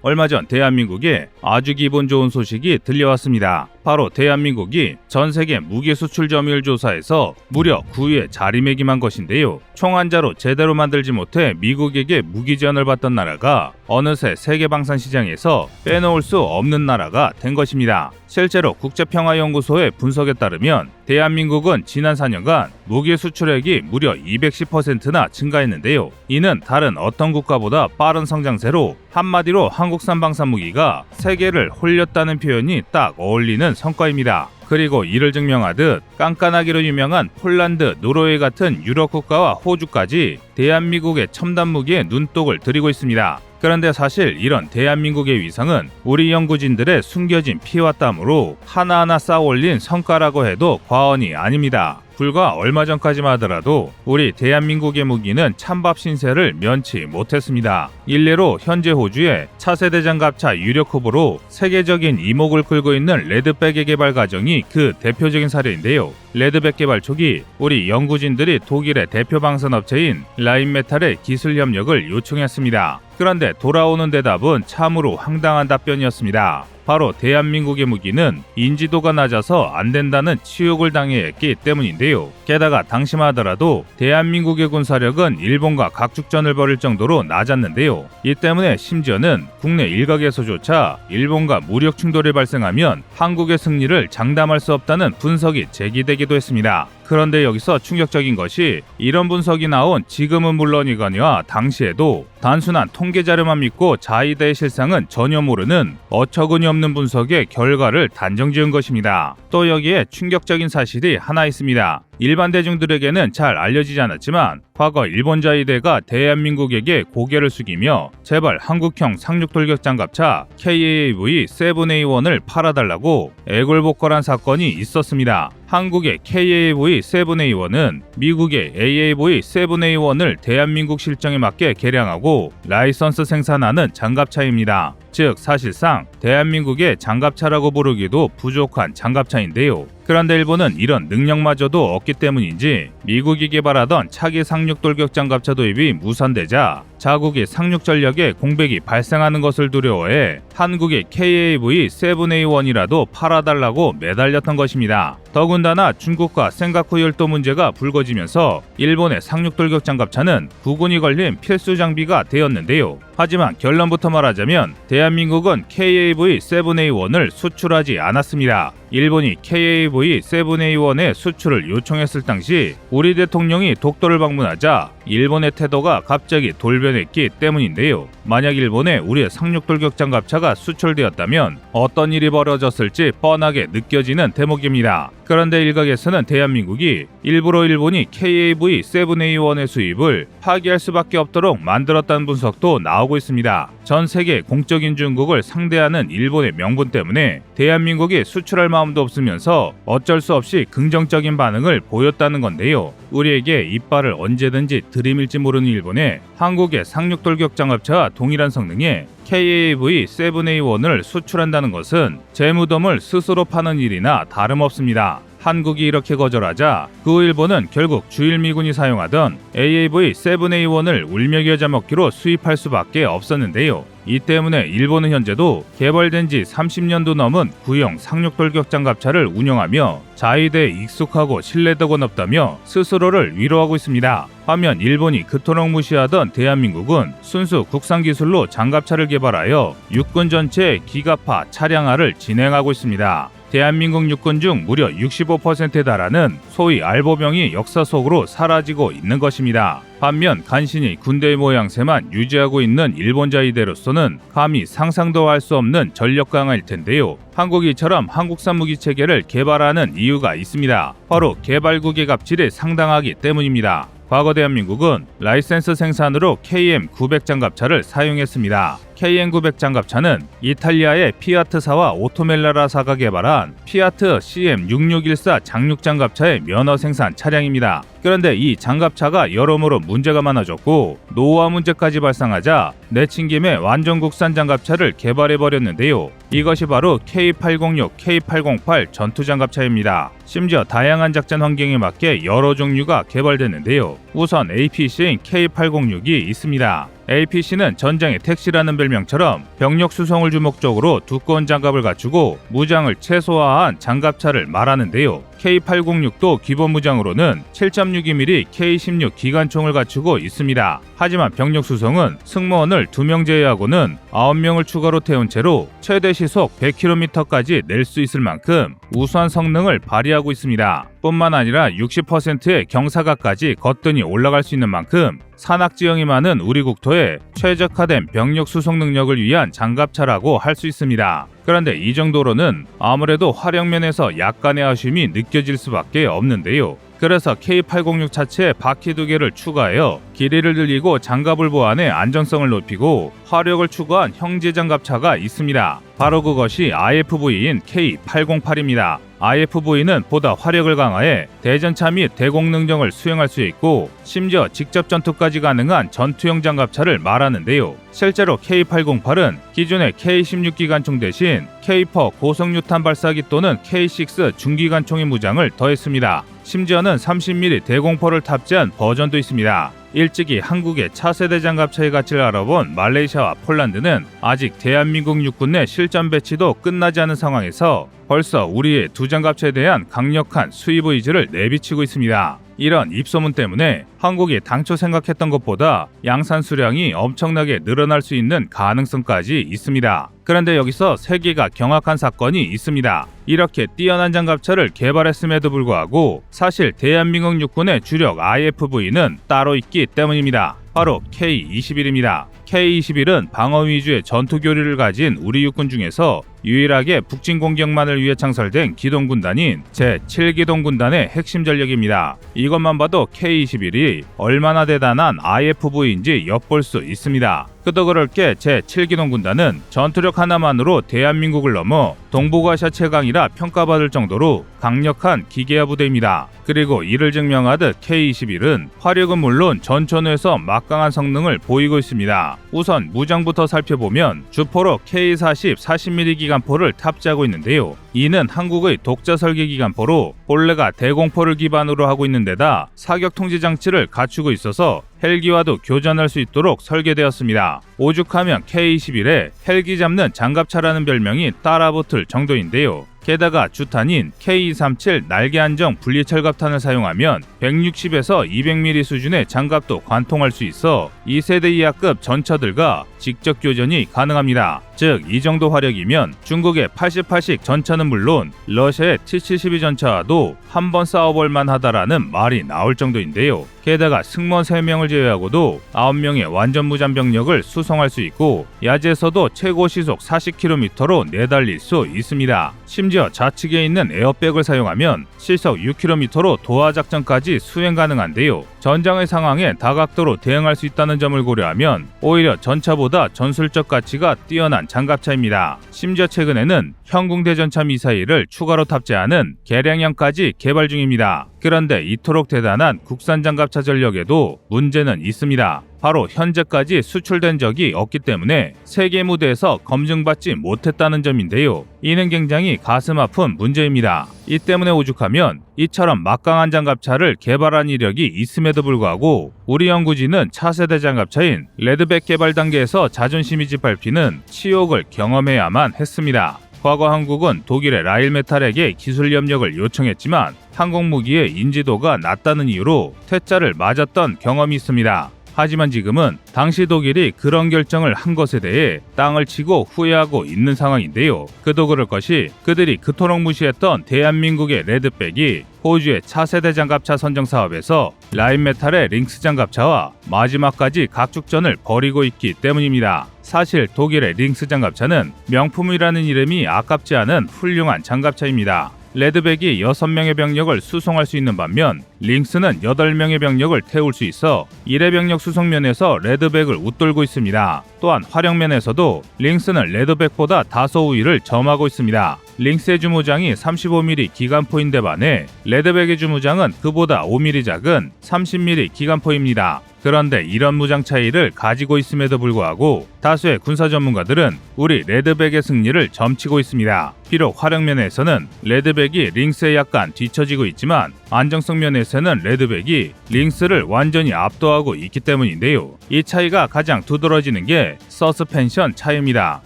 얼마 전 대한민국에 아주 기분 좋은 소식이 들려왔습니다. 바로 대한민국이 전 세계 무기 수출 점유율 조사에서 무려 9위에 자리매김한 것인데요. 총환자로 제대로 만들지 못해 미국에게 무기 지원을 받던 나라가 어느새 세계 방산 시장에서 빼놓을 수 없는 나라가 된 것입니다. 실제로 국제평화연구소의 분석에 따르면 대한민국은 지난 4년간 무기 수출액이 무려 210%나 증가했는데요. 이는 다른 어떤 국가보다 빠른 성장세로 한마디로 한국산 방산무기가 세계를 홀렸다는 표현이 딱 어울리는 성과입니다. 그리고 이를 증명하듯 깐깐하기로 유명한 폴란드, 노르웨이 같은 유럽 국가와 호주까지 대한민국의 첨단 무기에 눈독을 들이고 있습니다. 그런데 사실 이런 대한민국의 위상은 우리 연구진들의 숨겨진 피와 땀으로 하나하나 쌓아 올린 성과라고 해도 과언이 아닙니다. 불과 얼마 전까지만 하더라도 우리 대한민국의 무기는 찬밥 신세를 면치 못했습니다. 일례로 현재 호주의 차세대 장갑차 유력 후보로 세계적인 이목을 끌고 있는 레드백의 개발 과정이 그 대표적인 사례인데요. 레드백 개발 초기 우리 연구진들이 독일의 대표 방산업체인 라인메탈의 기술 협력을 요청했습니다. 그런데 돌아오는 대답은 참으로 황당한 답변이었습니다. 바로 대한민국의 무기는 인지도가 낮아서 안 된다는 치욕을 당해야 했기 때문인데요. 게다가 당시만 하더라도 대한민국의 군사력은 일본과 각축전을 벌일 정도로 낮았는데요. 이 때문에 심지어는 국내 일각에서조차 일본과 무력 충돌이 발생하면 한국의 승리를 장담할 수 없다는 분석이 제기되기도 했습니다. 그런데 여기서 충격적인 것이 이런 분석이 나온 지금은 물론이거니와 당시에도 단순한 통계 자료만 믿고 자위대의 실상은 전혀 모르는 어처구니 없는 분석의 결과를 단정지은 것입니다. 또 여기에 충격적인 사실이 하나 있습니다. 일반 대중들에게는 잘 알려지지 않았지만 과거 일본 자위대가 대한민국에게 고개를 숙이며 제발 한국형 상륙돌격 장갑차 KAV-7A1을 팔아달라고 애걸복걸한 사건이 있었습니다. 한국의 KAV-7A1은 미국의 AAV-7A1을 대한민국 실정에 맞게 개량하고 라이선스 생산하는 장갑차입니다. 즉 사실상 대한민국의 장갑차라고 부르기도 부족한 장갑차인데요. 그런데 일본은 이런 능력마저도 없기 때문인지 미국이 개발하던 차기 상륙돌격 장갑차 도입이 무산되자 자국의 상륙 전력에 공백이 발생하는 것을 두려워해 한국의 KAV-7A1이라도 팔아달라고 매달렸던 것입니다. 더군다나 중국과 센가쿠 열도 문제가 불거지면서 일본의 상륙돌격 장갑차는 구군이 걸린 필수 장비가 되었는데요. 하지만 결론부터 말하자면 대한민국은 KAV-7A1을 수출하지 않았습니다. 일본이 KAV-7A1의 수출을 요청했을 당시 우리 대통령이 독도를 방문하자 일본의 태도가 갑자기 돌변했기 때문인데요. 만약 일본에 우리의 상륙돌격 장갑차가 수출되었다면 어떤 일이 벌어졌을지 뻔하게 느껴지는 대목입니다. 그런데 일각에서는 대한민국이 일부러 일본이 KAV-7A1의 수입을 파기할 수밖에 없도록 만들었다는 분석도 나오고 있습니다. 전 세계 공적인 중국을 상대하는 일본의 명분 때문에 대한민국이 수출할 마음도 없으면서 어쩔 수 없이 긍정적인 반응을 보였다는 건데요. 우리에게 이빨을 언제든지 들이밀지 모르는 일본에 한국의 상륙돌격 장갑차와 동일한 성능의 KAV-7A1을 수출한다는 것은 제 무덤을 스스로 파는 일이나 다름없습니다. 한국이 이렇게 거절하자 그 후 일본은 결국 주일미군이 사용하던 AAV-7A1을 울며 겨자 먹기로 수입할 수밖에 없었는데요. 이 때문에 일본은 현재도 개발된 지 30년도 넘은 구형 상륙돌격 장갑차를 운영하며 자위대에 익숙하고 신뢰도가 높다며 스스로를 위로하고 있습니다. 반면 일본이 그토록 무시하던 대한민국은 순수 국산 기술로 장갑차를 개발하여 육군 전체의 기갑화 차량화를 진행하고 있습니다. 대한민국 육군 중 무려 65%에 달하는 소위 알보병이 역사 속으로 사라지고 있는 것입니다. 반면 간신히 군대의 모양새만 유지하고 있는 일본 자위대로서는 감히 상상도 할 수 없는 전력 강화일 텐데요. 한국이 이처럼 한국산 무기 체계를 개발하는 이유가 있습니다. 바로 개발국의 갑질이 상당하기 때문입니다. 과거 대한민국은 라이센스 생산으로 KM900 장갑차를 사용했습니다. KM900 장갑차는 이탈리아의 피아트사와 오토멜라라사가 개발한 피아트 CM6614 장륙 장갑차의 면허 생산 차량입니다. 그런데 이 장갑차가 여러모로 문제가 많아졌고 노후화 문제까지 발생하자 내친김에 완전 국산 장갑차를 개발해버렸는데요. 이것이 바로 K806, K808 전투장갑차입니다. 심지어 다양한 작전 환경에 맞게 여러 종류가 개발됐는데요. 우선 APC인 K806이 있습니다. APC는 전장의 택시라는 별명처럼 병력 수송을 주목적으로 두꺼운 장갑을 갖추고 무장을 최소화한 장갑차를 말하는데요. K806도 기본 무장으로는 7.62mm K16 기관총을 갖추고 있습니다. 하지만 병력 수송은 승무원을 2명 제외하고는 9명을 추가로 태운 채로 최대 시속 100km까지 낼 수 있을 만큼 우수한 성능을 발휘하고 있습니다. 뿐만 아니라 60%의 경사가까지 거뜬히 올라갈 수 있는 만큼 산악 지형이 많은 우리 국토에 최적화된 병력 수송 능력을 위한 장갑차라고 할 수 있습니다. 그런데 이 정도로는 아무래도 활용면에서 약간의 아쉬움이 느껴질 수밖에 없는데요. 그래서 K806 차체에 바퀴 2개를 추가하여 길이를 늘리고 장갑을 보완해 안정성을 높이고 화력을 추가한 형제 장갑차가 있습니다. 바로 그것이 IFV인 K808입니다. IFV는 보다 화력을 강화해 대전차 및 대공 능력을 수행할 수 있고 심지어 직접 전투까지 가능한 전투형 장갑차를 말하는데요. 실제로 K808은 기존의 K16 기관총 대신 K4 고속유탄 발사기 또는 K6 중기관총의 무장을 더했습니다. 심지어는 30mm 대공포를 탑재한 버전도 있습니다. 일찍이 한국의 차세대 장갑차의 가치를 알아본 말레이시아와 폴란드는 아직 대한민국 육군 내 실전 배치도 끝나지 않은 상황에서 벌써 우리의 두 장갑차에 대한 강력한 수입 의지를 내비치고 있습니다. 이런 입소문 때문에 한국이 당초 생각했던 것보다 양산 수량이 엄청나게 늘어날 수 있는 가능성까지 있습니다. 그런데 여기서 세계가 경악한 사건이 있습니다. 이렇게 뛰어난 장갑차를 개발했음에도 불구하고 사실 대한민국 육군의 주력 IFV는 따로 있기 때문입니다. 바로 K21입니다. K21은 방어 위주의 전투 교류를 가진 우리 육군 중에서 유일하게 북진 공격만을 위해 창설된 기동군단인 제7기동군단의 핵심 전력입니다. 이것만 봐도 K21이 얼마나 대단한 IFV인지 엿볼 수 있습니다. 그도 그럴 게 제7기동군단은 전투력 하나만으로 대한민국을 넘어 동북아시아 최강이라 평가받을 정도로 강력한 기계화 부대입니다. 그리고 이를 증명하듯 K21은 화력은 물론 전천후에서 막강한 성능을 보이고 있습니다. 우선 무장부터 살펴보면 주포로 K40 40mm 기관포를 탑재하고 있는데요. 이는 한국의 독자 설계 기관포로 본래가 대공포를 기반으로 하고 있는 데다 사격 통제 장치를 갖추고 있어서 헬기와도 교전할 수 있도록 설계되었습니다. 오죽하면 K21에 헬기 잡는 장갑차라는 별명이 따라붙을 정도인데요. 게다가 주탄인 K237 날개 안정 분리 철갑탄을 사용하면 160에서 200mm 수준의 장갑도 관통할 수 있어 2세대 이하급 전차들과 직접 교전이 가능합니다. 즉, 이 정도 화력이면 중국의 88식 전차는 물론 러시아의 T-72 전차와도 한번 싸워볼 만하다라는 말이 나올 정도인데요. 게다가 승무원 3명을 제외하고도 9명의 완전 무장 병력을 수송할 수 있고 야제에서도 최고 시속 40km로 내달릴 수 있습니다. 심지어 좌측에 있는 에어백을 사용하면 시속 6km로 도하 작전까지 수행 가능한데요. 전장의 상황에 다각도로 대응할 수 있다는 점을 고려하면 오히려 전차보다 전술적 가치가 뛰어난 장갑차입니다. 심지어 최근에는 현궁대전차 미사일을 추가로 탑재하는 개량형까지 개발 중입니다. 그런데 이토록 대단한 국산 장갑차 전력에도 문제는 있습니다. 바로 현재까지 수출된 적이 없기 때문에 세계 무대에서 검증받지 못했다는 점인데요. 이는 굉장히 가슴 아픈 문제입니다. 이 때문에 오죽하면 이처럼 막강한 장갑차를 개발한 이력이 있음에도 불구하고 우리 연구진은 차세대 장갑차인 레드백 개발 단계에서 자존심이 짓밟히는 치욕을 경험해야만 했습니다. 과거 한국은 독일의 라일메탈에게 기술 협력을 요청했지만 항공 무기의 인지도가 낮다는 이유로 퇴짜를 맞았던 경험이 있습니다. 하지만 지금은 당시 독일이 그런 결정을 한 것에 대해 땅을 치고 후회하고 있는 상황인데요. 그도 그럴 것이 그들이 그토록 무시했던 대한민국의 레드백이 호주의 차세대 장갑차 선정 사업에서 라인메탈의 링스 장갑차와 마지막까지 각축전을 벌이고 있기 때문입니다. 사실 독일의 링스 장갑차는 명품이라는 이름이 아깝지 않은 훌륭한 장갑차입니다. 레드백이 6명의 병력을 수송할 수 있는 반면 링스는 8명의 병력을 태울 수 있어 일회 병력 수송면에서 레드백을 웃돌고 있습니다. 또한 활용면에서도 링스는 레드백보다 다소 우위를 점하고 있습니다. 링스의 주무장이 35mm 기관포인데 반해 레드백의 주무장은 그보다 5mm 작은 30mm 기관포입니다. 그런데 이런 무장 차이를 가지고 있음에도 불구하고 다수의 군사 전문가들은 우리 레드백의 승리를 점치고 있습니다. 비록 화력 면에서는 레드백이 링스에 약간 뒤처지고 있지만 안정성 면에서는 레드백이 링스를 완전히 압도하고 있기 때문인데요. 이 차이가 가장 두드러지는 게 서스펜션 차이입니다.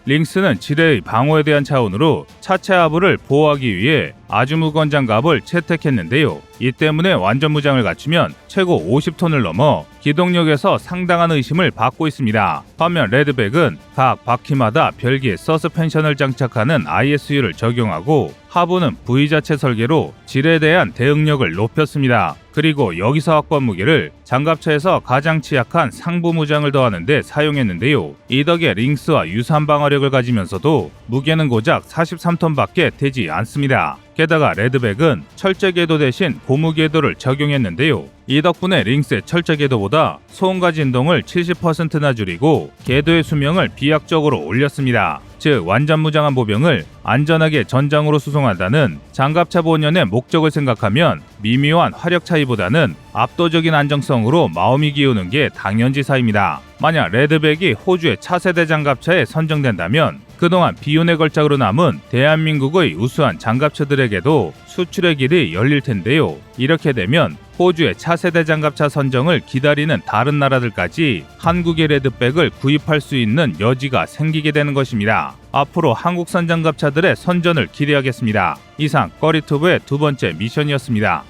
링스는 지뢰의 방어에 대한 차원으로 차체 하부를 보호하기 위해 아주 무거운 장갑을 채택했는데요. 이 때문에 완전 무장을 갖추면 최고 50톤을 넘어 기동력에서 상당한 의심을 받고 있습니다. 반면 레드백은 각 바퀴마다 별개의 서스펜션을 장착하는 ISU를 적용하고 하부는 V자체 설계로 질에 대한 대응력을 높였습니다. 그리고 여기서 확보한 무게를 장갑차에서 가장 취약한 상부 무장을 더하는 데 사용했는데요. 이 덕에 링스와 유사한 방어력을 가지면서도 무게는 고작 43톤밖에 되지 않습니다. 게다가 레드백은 철제 궤도 대신 고무 궤도를 적용했는데요. 이 덕분에 링스의 철제 궤도보다 소음과 진동을 70%나 줄이고 궤도의 수명을 비약적으로 올렸습니다. 즉 완전 무장한 보병을 안전하게 전장으로 수송한다는 장갑차 본연의 목적을 생각하면 미묘한 화력 차이보다는 압도적인 안정성으로 마음이 기우는 게 당연지사입니다. 만약 레드백이 호주의 차세대 장갑차에 선정된다면 그동안 비운의 걸작으로 남은 대한민국의 우수한 장갑차들에게도 수출의 길이 열릴 텐데요. 이렇게 되면 호주의 차세대 장갑차 선정을 기다리는 다른 나라들까지 한국의 레드백을 구입할 수 있는 여지가 생기게 되는 것입니다. 앞으로 한국산 장갑차들의 선전을 기대하겠습니다. 이상 꺼리투브의 두 번째 미션이었습니다.